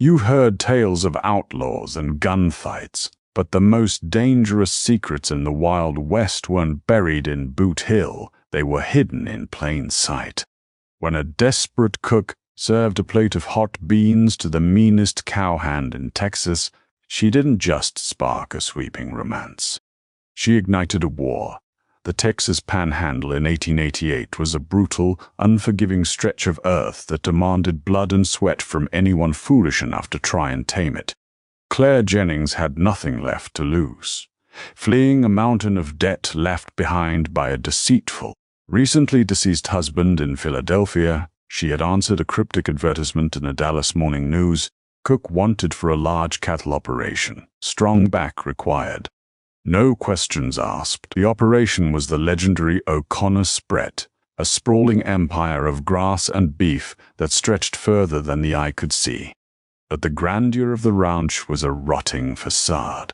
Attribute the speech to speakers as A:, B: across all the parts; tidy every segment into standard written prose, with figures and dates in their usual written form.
A: You've heard tales of outlaws and gunfights, but the most dangerous secrets in the Wild West weren't buried in Boot Hill, they were hidden in plain sight. When a desperate cook served a plate of hot beans to the meanest cowhand in Texas, she didn't just spark a sweeping romance. She ignited a war. The Texas Panhandle in 1888 was a brutal, unforgiving stretch of earth that demanded blood and sweat from anyone foolish enough to try and tame it. Claire Jennings had nothing left to lose. Fleeing a mountain of debt left behind by a deceitful, recently deceased husband in Philadelphia, she had answered a cryptic advertisement in the Dallas Morning News. Cook wanted for a large cattle operation. Strong back required. No questions asked. The operation was the legendary O'Connor Spread, a sprawling empire of grass and beef that stretched further than the eye could see. But the grandeur of the ranch was a rotting facade.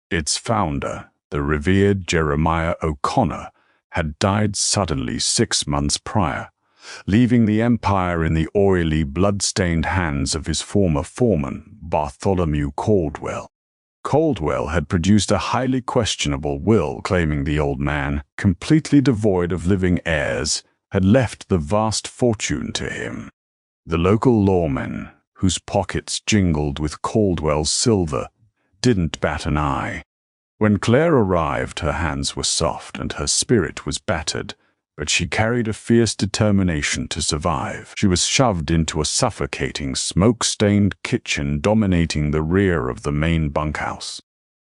A: Its founder, the revered Jeremiah O'Connor, had died suddenly 6 months prior, leaving the empire in the oily, blood-stained hands of his former foreman, Bartholomew Caldwell. Caldwell had produced a highly questionable will claiming the old man, completely devoid of living heirs, had left the vast fortune to him. The local lawmen, whose pockets jingled with Caldwell's silver, didn't bat an eye. When Claire arrived, her hands were soft and her spirit was battered, but she carried a fierce determination to survive. She was shoved into a suffocating, smoke-stained kitchen dominating the rear of the main bunkhouse.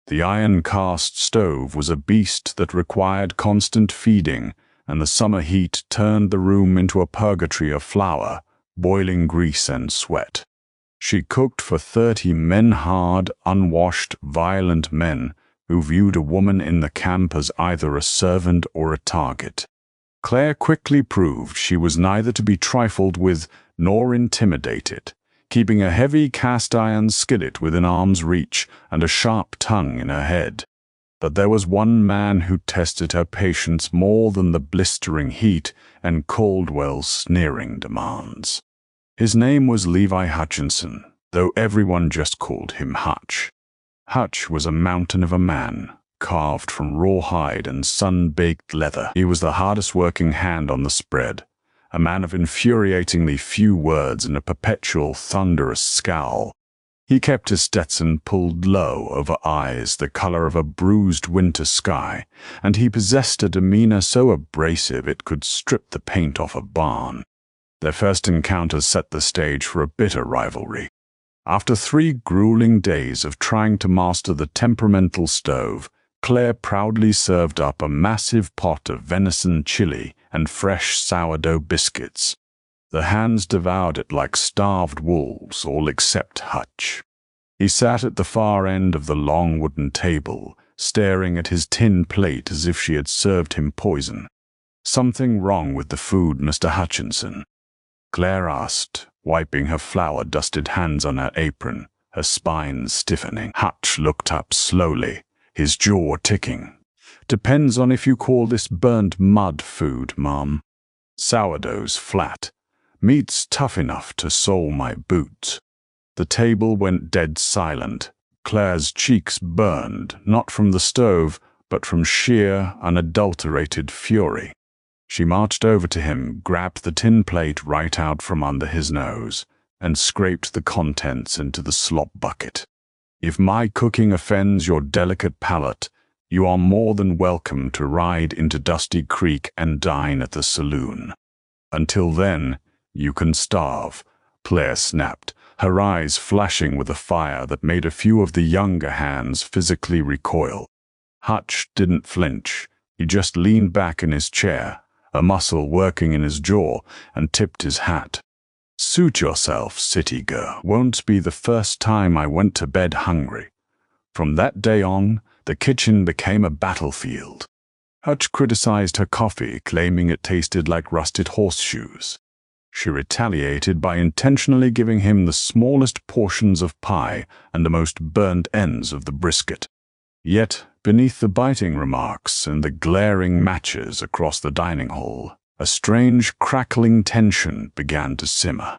A: The iron-cast stove was a beast that required constant feeding, and the summer heat turned the room into a purgatory of flour, boiling grease and sweat. She cooked for 30 men-hard, unwashed, violent men who viewed a woman in the camp as either a servant or a target. Claire quickly proved she was neither to be trifled with nor intimidated, keeping a heavy cast-iron skillet within arm's reach and a sharp tongue in her head. But there was one man who tested her patience more than the blistering heat and Caldwell's sneering demands. His name was Levi Hutchinson, though everyone just called him Hutch. Hutch was a mountain of a man, carved from rawhide and sun-baked leather. He was the hardest-working hand on the spread, a man of infuriatingly few words and a perpetual thunderous scowl. He kept his Stetson pulled low over eyes the color of a bruised winter sky, and he possessed a demeanor so abrasive it could strip the paint off a barn. Their first encounter set the stage for a bitter rivalry. After 3 grueling days of trying to master the temperamental stove, Claire proudly served up a massive pot of venison chili and fresh sourdough biscuits. The hands devoured it like starved wolves, all except Hutch. He sat at the far end of the long wooden table, staring at his tin plate as if she had served him poison. "Something wrong with the food, Mr. Hutchinson?" Claire asked, wiping her flour-dusted hands on her apron, her spine stiffening. Hutch looked up slowly, his jaw ticking. "Depends on if you call this burnt mud food, Mom. Sourdough's flat. Meat's tough enough to sole my boots." The table went dead silent. Claire's cheeks burned, not from the stove, but from sheer, unadulterated fury. She marched over to him, grabbed the tin plate right out from under his nose, and scraped the contents into the slop bucket. "If my cooking offends your delicate palate, you are more than welcome to ride into Dusty Creek and dine at the saloon. Until then, you can starve," Claire snapped, her eyes flashing with a fire that made a few of the younger hands physically recoil. Hutch didn't flinch. He just leaned back in his chair, a muscle working in his jaw, and tipped his hat. "Suit yourself, city girl. Won't be the first time I went to bed hungry." From that day on, the kitchen became a battlefield. Hutch criticized her coffee, claiming it tasted like rusted horseshoes. She retaliated by intentionally giving him the smallest portions of pie and the most burnt ends of the brisket. Yet, beneath the biting remarks and the glaring matches across the dining hall, a strange crackling tension began to simmer.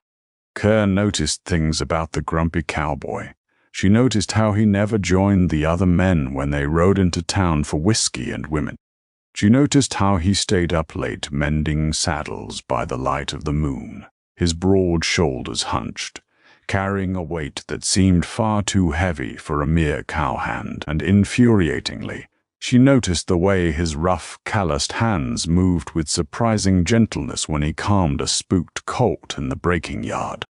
A: Claire noticed things about the grumpy cowboy. She noticed how he never joined the other men when they rode into town for whiskey and women. She noticed how he stayed up late mending saddles by the light of the moon, his broad shoulders hunched, carrying a weight that seemed far too heavy for a mere cowhand, and infuriatingly, she noticed the way his rough, calloused hands moved with surprising gentleness when he calmed a spooked colt in the breaking yard.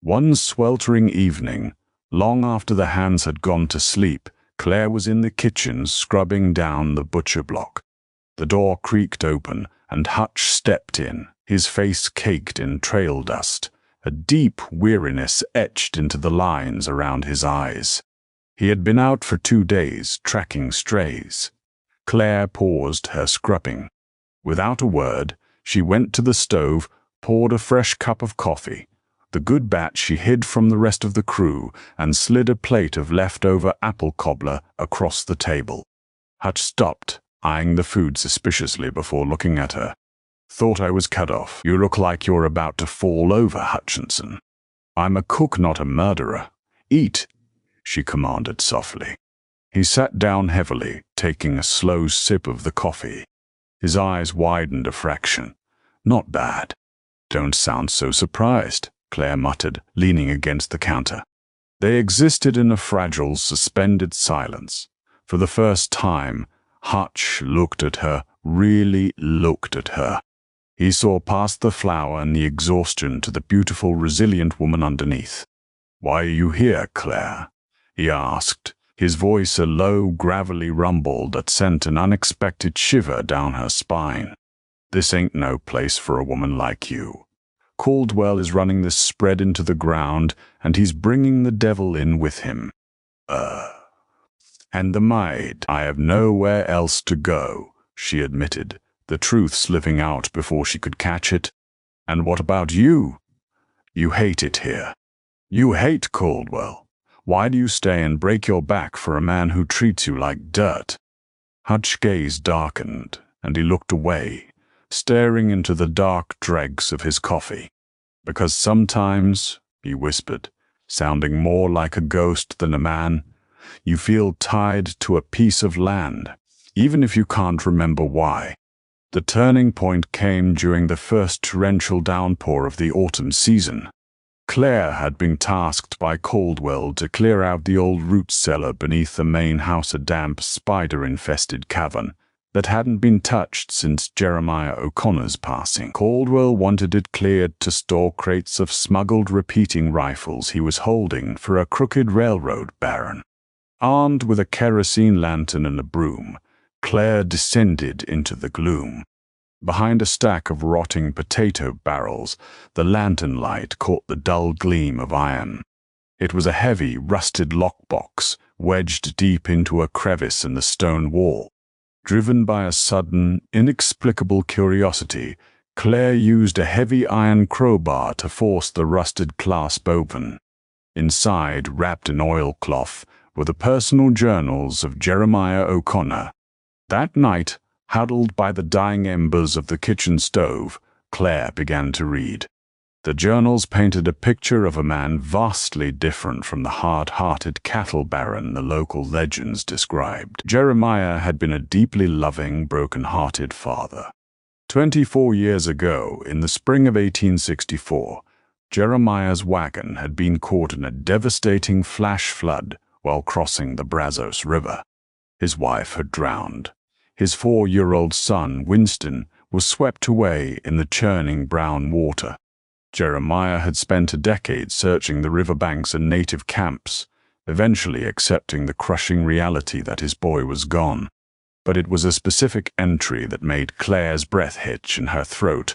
A: One sweltering evening, long after the hands had gone to sleep, Claire was in the kitchen scrubbing down the butcher block. The door creaked open, and Hutch stepped in, his face caked in trail dust, a deep weariness etched into the lines around his eyes. He had been out for 2 days, tracking strays. Claire paused her scrubbing. Without a word, she went to the stove, poured a fresh cup of coffee, the good batch she hid from the rest of the crew, and slid a plate of leftover apple cobbler across the table. Hutch stopped, eyeing the food suspiciously before looking at her. "Thought I was cut off. You look like you're about to fall over, Hutchinson." "I'm a cook, not a murderer. Eat," she commanded softly. He sat down heavily, taking a slow sip of the coffee. His eyes widened a fraction. "Not bad." "Don't sound so surprised," Claire muttered, leaning against the counter. They existed in a fragile, suspended silence. For the first time, Hutch looked at her, really looked at her. He saw past the flour and the exhaustion to the beautiful, resilient woman underneath. "Why are you here, Claire?" he asked, his voice a low, gravelly rumble that sent an unexpected shiver down her spine. "This ain't no place for a woman like you. Caldwell is running this spread into the ground, and he's bringing the devil in with him. And the maid. I have nowhere else to go," she admitted, the truth slipping out before she could catch it. "And what about you? You hate it here. You hate Caldwell. Why do you stay and break your back for a man who treats you like dirt?" Hutch's gaze darkened, and he looked away, staring into the dark dregs of his coffee. "Because sometimes," he whispered, sounding more like a ghost than a man, "you feel tied to a piece of land, even if you can't remember why." The turning point came during the first torrential downpour of the autumn season. Claire had been tasked by Caldwell to clear out the old root cellar beneath the main house, a damp, spider-infested cavern that hadn't been touched since Jeremiah O'Connor's passing. Caldwell wanted it cleared to store crates of smuggled repeating rifles he was holding for a crooked railroad baron. Armed with a kerosene lantern and a broom, Claire descended into the gloom. Behind a stack of rotting potato barrels, the lantern light caught the dull gleam of iron. It was a heavy, rusted lockbox, wedged deep into a crevice in the stone wall. Driven by a sudden, inexplicable curiosity, Claire used a heavy iron crowbar to force the rusted clasp open. Inside, wrapped in oilcloth, were the personal journals of Jeremiah O'Connor. That night, huddled by the dying embers of the kitchen stove, Claire began to read. The journals painted a picture of a man vastly different from the hard-hearted cattle baron the local legends described. Jeremiah had been a deeply loving, broken-hearted father. 24 years ago, in the spring of 1864, Jeremiah's wagon had been caught in a devastating flash flood while crossing the Brazos River. His wife had drowned. His 4-year-old son, Winston, was swept away in the churning brown water. Jeremiah had spent a decade searching the riverbanks and native camps, eventually accepting the crushing reality that his boy was gone. But it was a specific entry that made Claire's breath hitch in her throat.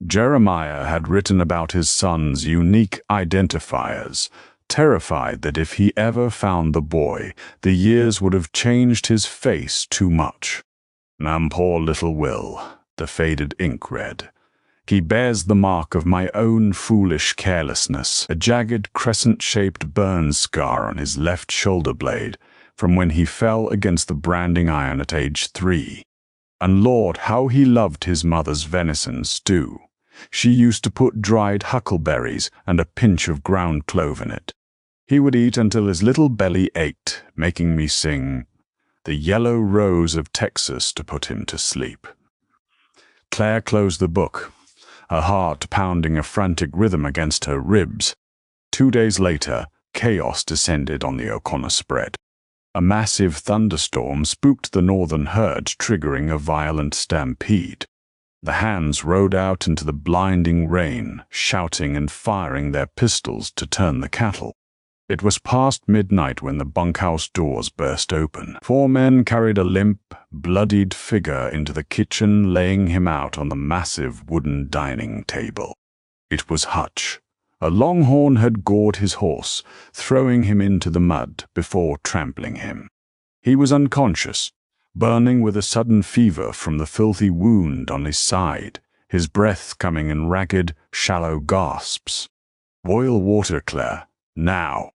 A: Jeremiah had written about his son's unique identifiers, terrified that if he ever found the boy, the years would have changed his face too much. Poor little Will, the faded ink read. He bears the mark of my own foolish carelessness, a jagged crescent-shaped burn scar on his left shoulder blade from when he fell against the branding iron at age 3. And Lord, how he loved his mother's venison stew. She used to put dried huckleberries and a pinch of ground clove in it. He would eat until his little belly ached, making me sing "The Yellow Rose of Texas" to put him to sleep. Claire closed the book, her heart pounding a frantic rhythm against her ribs. 2 days later, chaos descended on the O'Connor spread. A massive thunderstorm spooked the northern herd, triggering a violent stampede. The hands rode out into the blinding rain, shouting and firing their pistols to turn the cattle. It was past midnight when the bunkhouse doors burst open. 4 men carried a limp, bloodied figure into the kitchen, laying him out on the massive wooden dining table. It was Hutch. A longhorn had gored his horse, throwing him into the mud before trampling him. He was unconscious, burning with a sudden fever from the filthy wound on his side, his breath coming in ragged, shallow gasps. "Boil water, Claire, now,"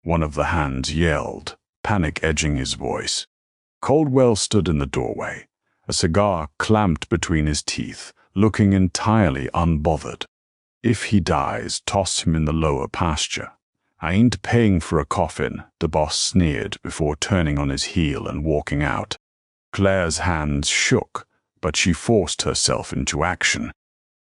A: one of the hands yelled, panic edging his voice. Caldwell stood in the doorway, a cigar clamped between his teeth, looking entirely unbothered. "If he dies, toss him in the lower pasture. I ain't paying for a coffin," the boss sneered before turning on his heel and walking out. Claire's hands shook, but she forced herself into action.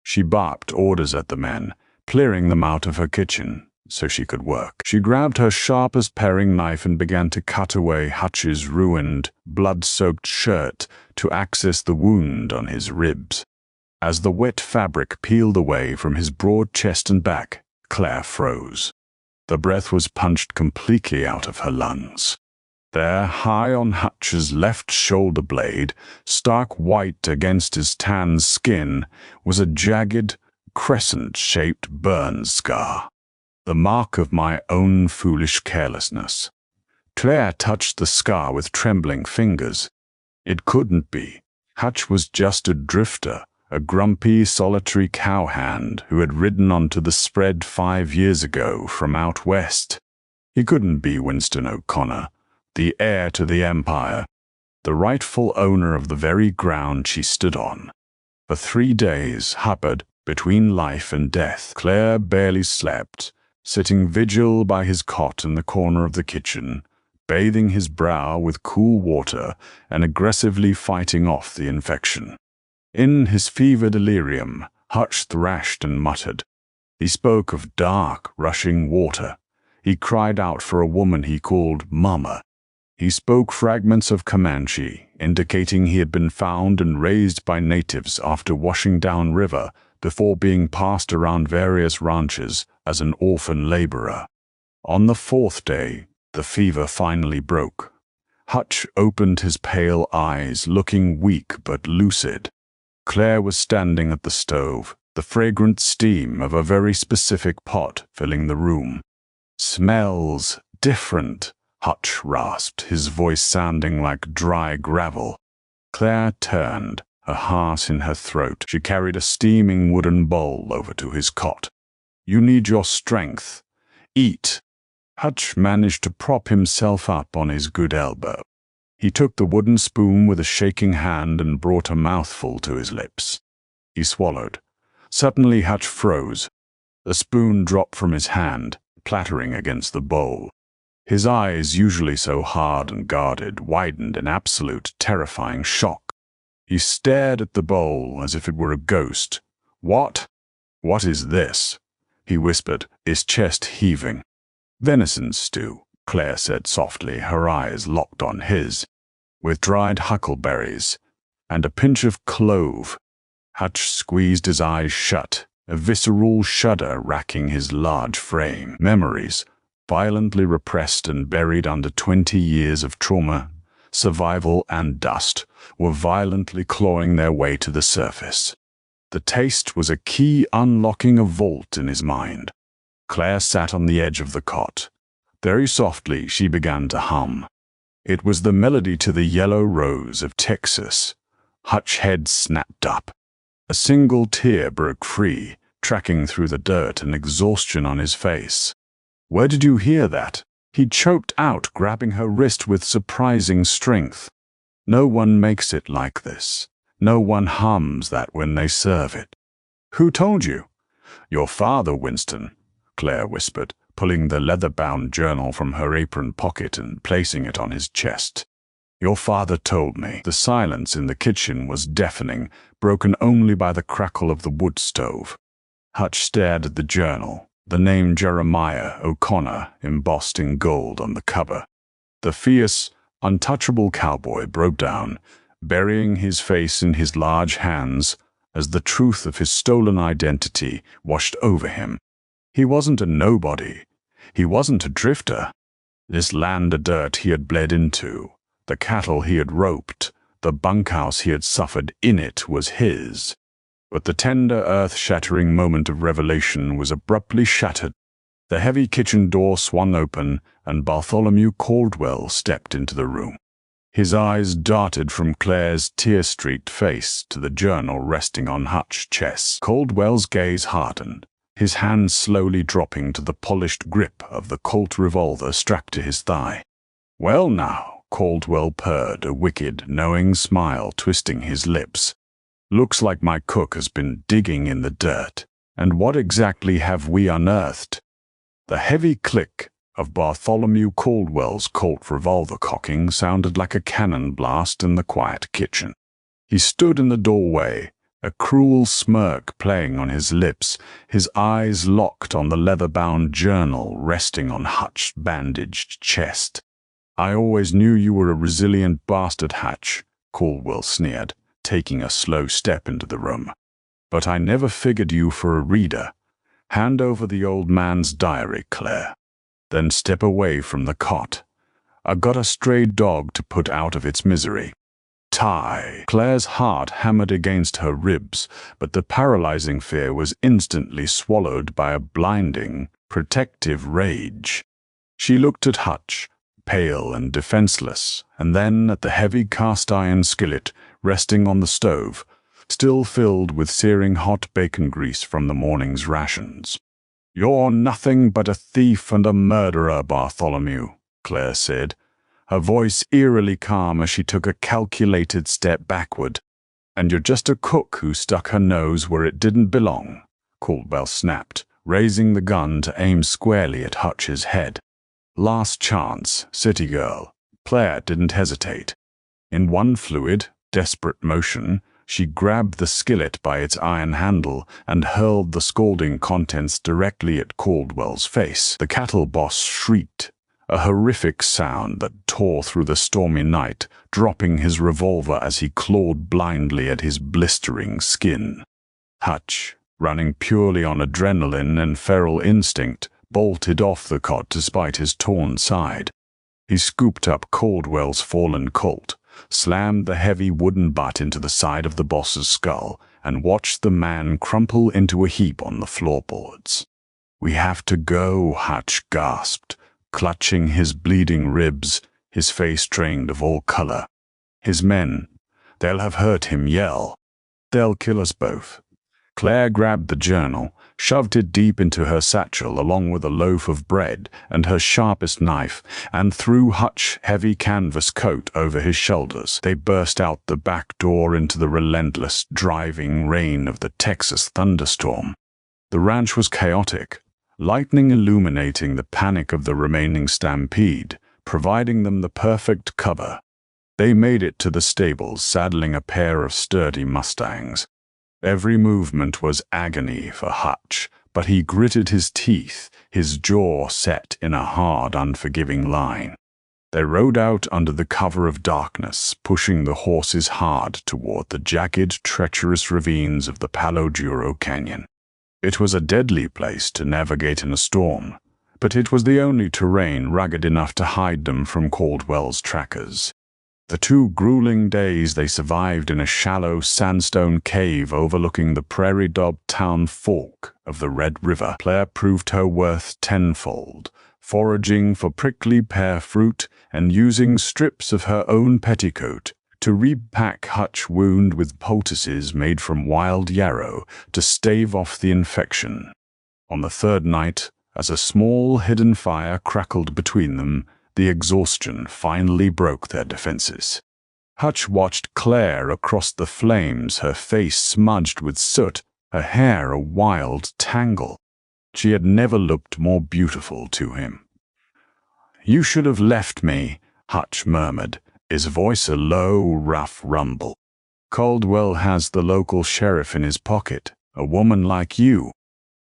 A: She barked orders at the men, clearing them out of her kitchen so she could work. She grabbed her sharpest paring knife and began to cut away Hutch's ruined, blood-soaked shirt to access the wound on his ribs. As the wet fabric peeled away from his broad chest and back, Claire froze. The breath was punched completely out of her lungs. There, high on Hutch's left shoulder blade, stark white against his tan skin, was a jagged, crescent-shaped burn scar. The mark of my own foolish carelessness. Claire touched the scar with trembling fingers. It couldn't be. Hutch was just a drifter, a grumpy, solitary cowhand who had ridden onto the spread 5 years ago from out west. He couldn't be Winston O'Connor, the heir to the empire, the rightful owner of the very ground she stood on. For 3 days, hovered between life and death, Claire barely slept, sitting vigil by his cot in the corner of the kitchen, bathing his brow with cool water and aggressively fighting off the infection. In his fever delirium, Hutch thrashed and muttered. He spoke of dark, rushing water. He cried out for a woman he called Mama. He spoke fragments of Comanche, indicating he had been found and raised by natives after washing down river before being passed around various ranches as an orphan laborer. On the 4th day, the fever finally broke. Hutch opened his pale eyes, looking weak but lucid. Claire was standing at the stove, the fragrant steam of a very specific pot filling the room. "Smells different," Hutch rasped, his voice sounding like dry gravel. Claire turned, her heart in her throat. She carried a steaming wooden bowl over to his cot. "You need your strength. Eat." Hutch managed to prop himself up on his good elbow. He took the wooden spoon with a shaking hand and brought a mouthful to his lips. He swallowed. Suddenly Hutch froze. The spoon dropped from his hand, clattering against the bowl. His eyes, usually so hard and guarded, widened in absolute, terrifying shock. He stared at the bowl as if it were a ghost. "What? What is this?" he whispered, his chest heaving. "Venison stew," Claire said softly, her eyes locked on his, "with dried huckleberries and a pinch of clove." Hutch squeezed his eyes shut, a visceral shudder racking his large frame. Memories, violently repressed and buried under 20 years of trauma, survival, and dust, were violently clawing their way to the surface. The taste was a key unlocking a vault in his mind. Claire sat on the edge of the cot. Very softly she began to hum. It was the melody to the Yellow Rose of Texas. Hutch's head snapped up. A single tear broke free, tracking through the dirt and exhaustion on his face. "Where did you hear that?" He choked out, grabbing her wrist with surprising strength. "No one makes it like this. No one hums that when they serve it." Who told you? Your father, Winston, Claire whispered, pulling the leather-bound journal from her apron pocket and placing it on his chest. Your father told me. The silence in the kitchen was deafening, broken only by the crackle of the wood stove. Hutch stared at the journal, the name Jeremiah O'Connor embossed in gold on the cover. The fierce, untouchable cowboy broke down, burying his face in his large hands as the truth of his stolen identity washed over him. He wasn't a nobody. He wasn't a drifter. This land of dirt he had bled into, the cattle he had roped, the bunkhouse he had suffered in it was his. But the tender, earth-shattering moment of revelation was abruptly shattered. The heavy kitchen door swung open, and Bartholomew Caldwell stepped into the room. His eyes darted from Claire's tear-streaked face to the journal resting on Hutch's chest. Caldwell's gaze hardened, his hand slowly dropping to the polished grip of the Colt revolver strapped to his thigh. "Well now," Caldwell purred, a wicked, knowing smile twisting his lips. "Looks like my cook has been digging in the dirt. And what exactly have we unearthed?" The heavy click of Bartholomew Caldwell's Colt revolver cocking sounded like a cannon blast in the quiet kitchen. He stood in the doorway, a cruel smirk playing on his lips, his eyes locked on the leather-bound journal resting on Hutch's bandaged chest. "I always knew you were a resilient bastard, Hutch," Caldwell sneered, taking a slow step into the room. "But I never figured you for a reader. Hand over the old man's diary, Claire. Then step away from the cot. I've got a stray dog to put out of its misery." "Tie!" Claire's heart hammered against her ribs, but the paralyzing fear was instantly swallowed by a blinding, protective rage. She looked at Hutch, pale and defenseless, and then at the heavy cast-iron skillet resting on the stove, still filled with searing hot bacon grease from the morning's rations. "You're nothing but a thief and a murderer, Bartholomew," Claire said, her voice eerily calm as she took a calculated step backward. "And you're just a cook who stuck her nose where it didn't belong," Caldwell snapped, raising the gun to aim squarely at Hutch's head. "Last chance, city girl." Claire didn't hesitate. In one fluid, desperate motion, she grabbed the skillet by its iron handle and hurled the scalding contents directly at Caldwell's face. The cattle boss shrieked, a horrific sound that tore through the stormy night, dropping his revolver as he clawed blindly at his blistering skin. Hutch, running purely on adrenaline and feral instinct, bolted off the cot despite his torn side. He scooped up Caldwell's fallen colt, slammed the heavy wooden butt into the side of the boss's skull, and watched the man crumple into a heap on the floorboards. "We have to go," Hutch gasped, clutching his bleeding ribs, his face drained of all color. "His men, they'll have heard him yell. They'll kill us both." Claire grabbed the journal, shoved it deep into her satchel along with a loaf of bread and her sharpest knife, and threw Hutch's heavy canvas coat over his shoulders. They burst out the back door into the relentless, driving rain of the Texas thunderstorm. The ranch was chaotic, lightning illuminating the panic of the remaining stampede, providing them the perfect cover. They made it to the stables, saddling a pair of sturdy Mustangs. Every movement was agony for Hutch, but he gritted his teeth, his jaw set in a hard, unforgiving line. They rode out under the cover of darkness, pushing the horses hard toward the jagged, treacherous ravines of the Palo Duro Canyon. It was a deadly place to navigate in a storm, but it was the only terrain rugged enough to hide them from Caldwell's trackers. The 2 grueling days they survived in a shallow sandstone cave overlooking the prairie-daubed town fork of the Red River. Claire proved her worth tenfold, foraging for prickly pear fruit and using strips of her own petticoat to repack Hutch's wound with poultices made from wild yarrow to stave off the infection. On the 3rd night, as a small hidden fire crackled between them, the exhaustion finally broke their defenses. Hutch watched Claire across the flames, her face smudged with soot her hair a wild tangle. She had never looked more beautiful to him. "You should have left me," Hutch murmured, his voice a low, rough rumble. "Caldwell has the local sheriff in his pocket, a woman like you.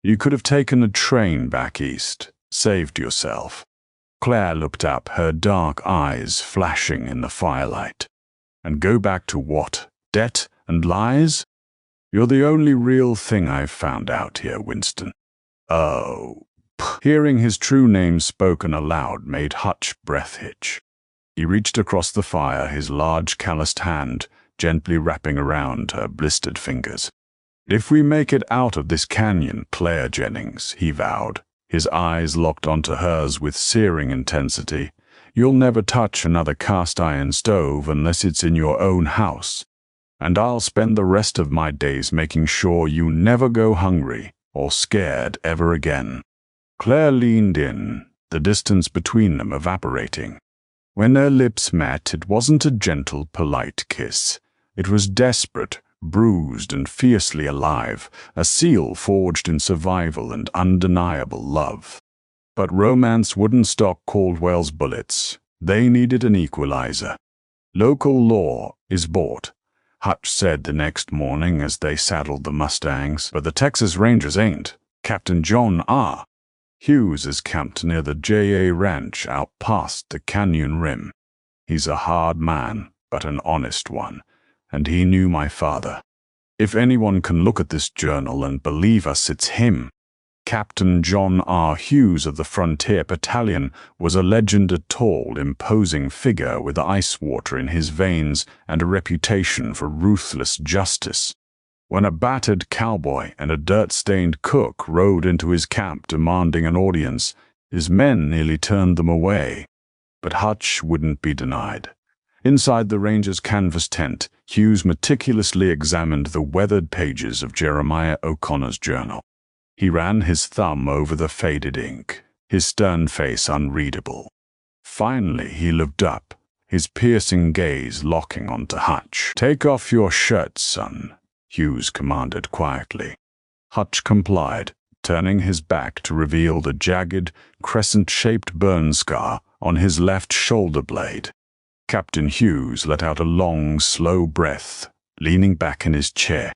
A: You could have taken a train back east, saved yourself." Claire looked up, her dark eyes flashing in the firelight. "And go back to what? Debt and lies? You're the only real thing I've found out here, Winston." "Oh." Hearing his true name spoken aloud made Hutch breath hitch. He reached across the fire, his large calloused hand gently wrapping around her blistered fingers. "If we make it out of this canyon, Claire Jennings," he vowed, his eyes locked onto hers with searing intensity, "you'll never touch another cast-iron stove unless it's in your own house. And I'll spend the rest of my days making sure you never go hungry or scared ever again." Claire leaned in, the distance between them evaporating. When their lips met, it wasn't a gentle, polite kiss. It was desperate, bruised and fiercely alive, a seal forged in survival and undeniable love. But romance wouldn't stop Caldwell's bullets. They needed an equalizer. "Local law is bought," Hutch said the next morning as they saddled the Mustangs. "But the Texas Rangers ain't. Captain John R. Hughes is camped near the J.A. Ranch out past the canyon rim. He's a hard man, but an honest one, and he knew my father. If anyone can look at this journal and believe us, it's him." Captain John R. Hughes of the Frontier Battalion was a legend, a tall, imposing figure with ice water in his veins and a reputation for ruthless justice. When a battered cowboy and a dirt-stained cook rode into his camp demanding an audience, his men nearly turned them away. But Hutch wouldn't be denied. Inside the Rangers' canvas tent, Hughes meticulously examined the weathered pages of Jeremiah O'Connor's journal. He ran his thumb over the faded ink, his stern face unreadable. Finally, he looked up, his piercing gaze locking onto Hutch. "Take off your shirt, son," Hughes commanded quietly. Hutch complied, turning his back to reveal the jagged, crescent-shaped burn scar on his left shoulder blade. Captain Hughes let out a long, slow breath, leaning back in his chair.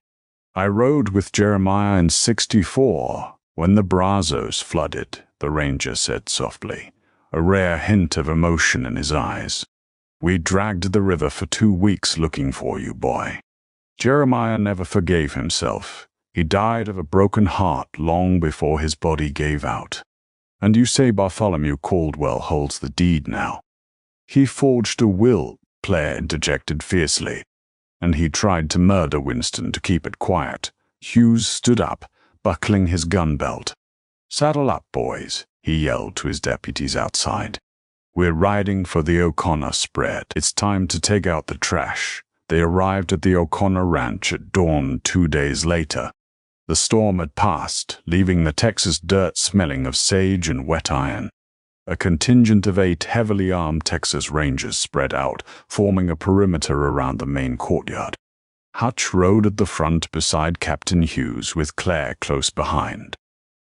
A: "I rode with Jeremiah in '64, when the Brazos flooded," the ranger said softly, a rare hint of emotion in his eyes. "We dragged the river for 2 weeks looking for you, boy. Jeremiah never forgave himself. He died of a broken heart long before his body gave out. And you say Bartholomew Caldwell holds the deed now?" "He forged a will," Claire interjected fiercely. "And he tried to murder Winston to keep it quiet." Hughes stood up, buckling his gun belt. "Saddle up, boys," he yelled to his deputies outside. "We're riding for the O'Connor spread. It's time to take out the trash." They arrived at the O'Connor Ranch at dawn 2 days later. The storm had passed, leaving the Texas dirt smelling of sage and wet iron. A contingent of 8 heavily armed Texas Rangers spread out, forming a perimeter around the main courtyard. Hutch rode at the front beside Captain Hughes, with Claire close behind.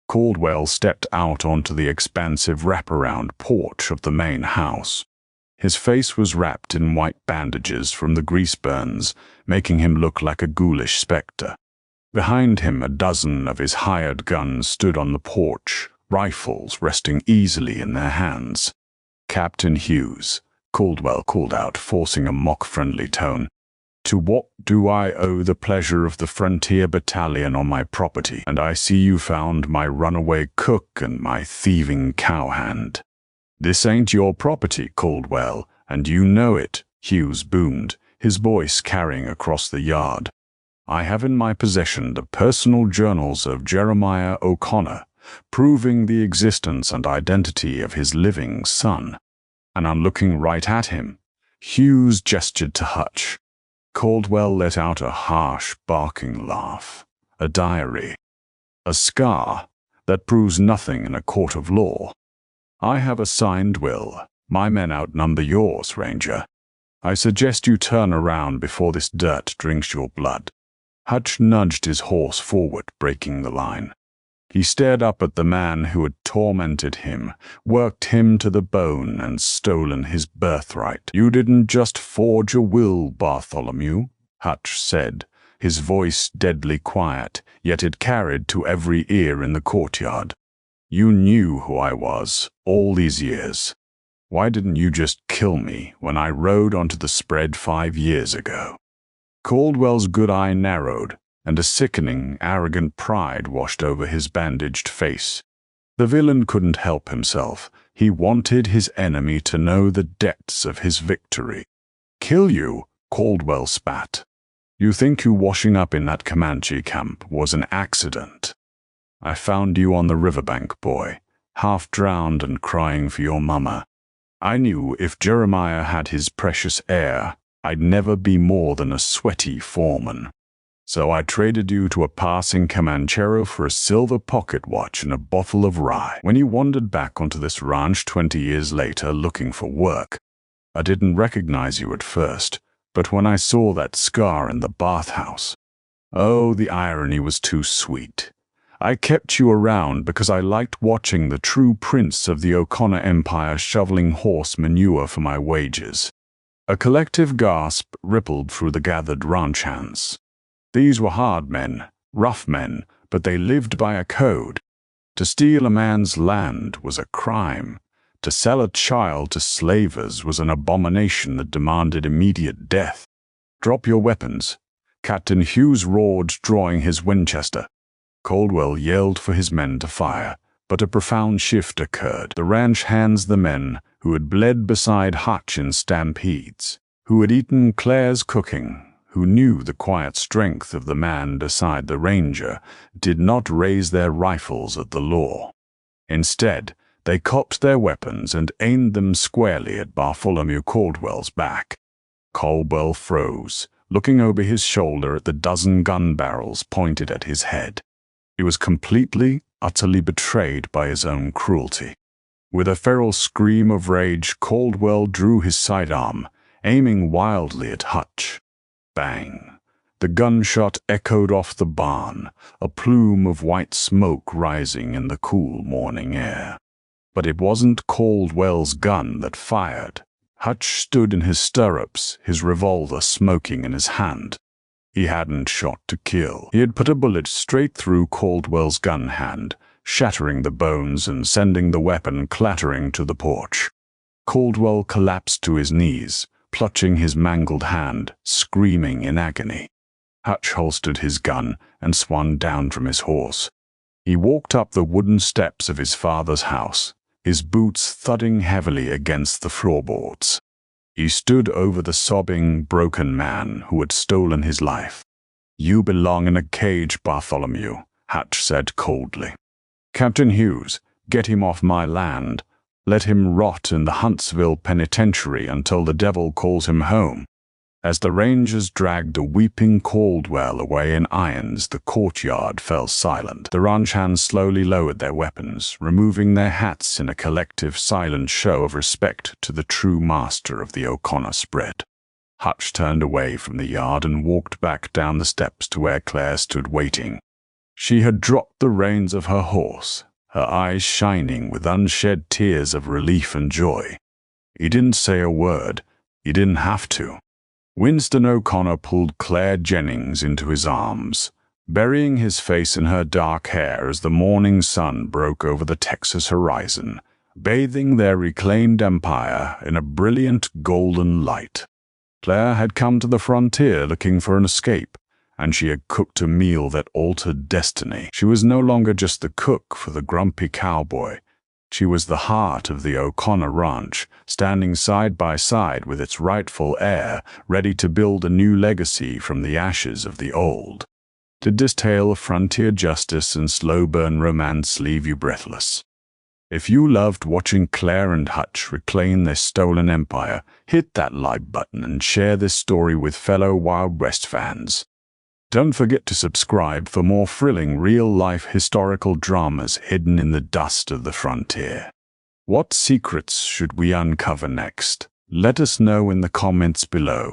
A: Caldwell stepped out onto the expansive wraparound porch of the main house. His face was wrapped in white bandages from the grease burns, making him look like a ghoulish specter. Behind him, a dozen of his hired guns stood on the porch, rifles resting easily in their hands. "Captain Hughes," Caldwell called out, forcing a mock-friendly tone, "to what do I owe the pleasure of the Frontier Battalion on my property? And I see you found my runaway cook and my thieving cowhand." "This ain't your property, Caldwell, and you know it," Hughes boomed, his voice carrying across the yard. "I have in my possession the personal journals of Jeremiah O'Connor, proving the existence and identity of his living son." And on looking right at him, Hughes gestured to Hutch. Caldwell let out a harsh, barking laugh. "A diary. A scar that proves nothing in a court of law. I have a signed will. My men outnumber yours, Ranger. I suggest you turn around before this dirt drinks your blood." Hutch nudged his horse forward, breaking the line. He stared up at the man who had tormented him, worked him to the bone, and stolen his birthright. "You didn't just forge a will, Bartholomew," Hutch said, his voice deadly quiet, yet it carried to every ear in the courtyard. "You knew who I was all these years. Why didn't you just kill me when I rode onto the spread 5 years ago?" Caldwell's good eye narrowed, and a sickening, arrogant pride washed over his bandaged face. The villain couldn't help himself. He wanted his enemy to know the depths of his victory. "Kill you?" Caldwell spat. "You think you washing up in that Comanche camp was an accident? I found you on the riverbank, boy, half drowned and crying for your mama. I knew if Jeremiah had his precious heir, I'd never be more than a sweaty foreman. So I traded you to a passing Comanchero for a silver pocket watch and a bottle of rye. When you wandered back onto this ranch 20 years later looking for work, I didn't recognize you at first, but when I saw that scar in the bathhouse, oh, the irony was too sweet. I kept you around because I liked watching the true prince of the O'Connor Empire shoveling horse manure for my wages." A collective gasp rippled through the gathered ranch hands. These were hard men, rough men, but they lived by a code. To steal a man's land was a crime. To sell a child to slavers was an abomination that demanded immediate death. "Drop your weapons," Captain Hughes roared, drawing his Winchester. Caldwell yelled for his men to fire, but a profound shift occurred. The ranch hands, the men who had bled beside Hutch in stampedes, who had eaten Claire's cooking, who knew the quiet strength of the man beside the ranger, did not raise their rifles at the law. Instead, they cocked their weapons and aimed them squarely at Bartholomew Caldwell's back. Caldwell froze, looking over his shoulder at the dozen gun barrels pointed at his head. He was completely, utterly betrayed by his own cruelty. With a feral scream of rage, Caldwell drew his sidearm, aiming wildly at Hutch. Bang! The gunshot echoed off the barn, a plume of white smoke rising in the cool morning air. But it wasn't Caldwell's gun that fired. Hutch stood in his stirrups, his revolver smoking in his hand. He hadn't shot to kill. He had put a bullet straight through Caldwell's gun hand, shattering the bones and sending the weapon clattering to the porch. Caldwell collapsed to his knees, clutching his mangled hand, screaming in agony. Hutch holstered his gun and swung down from his horse. He walked up the wooden steps of his father's house, his boots thudding heavily against the floorboards. He stood over the sobbing, broken man who had stolen his life. "You belong in a cage, Bartholomew," Hutch said coldly. "Captain Hughes, get him off my land. Let him rot in the Huntsville penitentiary until the devil calls him home." As the rangers dragged a weeping Caldwell away in irons, the courtyard fell silent. The ranch hands slowly lowered their weapons, removing their hats in a collective silent show of respect to the true master of the O'Connor spread. Hutch turned away from the yard and walked back down the steps to where Claire stood waiting. She had dropped the reins of her horse, her eyes shining with unshed tears of relief and joy. He didn't say a word. He didn't have to. Winston O'Connor pulled Claire Jennings into his arms, burying his face in her dark hair as the morning sun broke over the Texas horizon, bathing their reclaimed empire in a brilliant golden light. Claire had come to the frontier looking for an escape, and she had cooked a meal that altered destiny. She was no longer just the cook for the grumpy cowboy. She was the heart of the O'Connor ranch, standing side by side with its rightful heir, ready to build a new legacy from the ashes of the old. Did this tale of frontier justice and slow-burn romance leave you breathless? If you loved watching Claire and Hutch reclaim their stolen empire, hit that like button and share this story with fellow Wild West fans. Don't forget to subscribe for more thrilling real-life historical dramas hidden in the dust of the frontier. What secrets should we uncover next? Let us know in the comments below.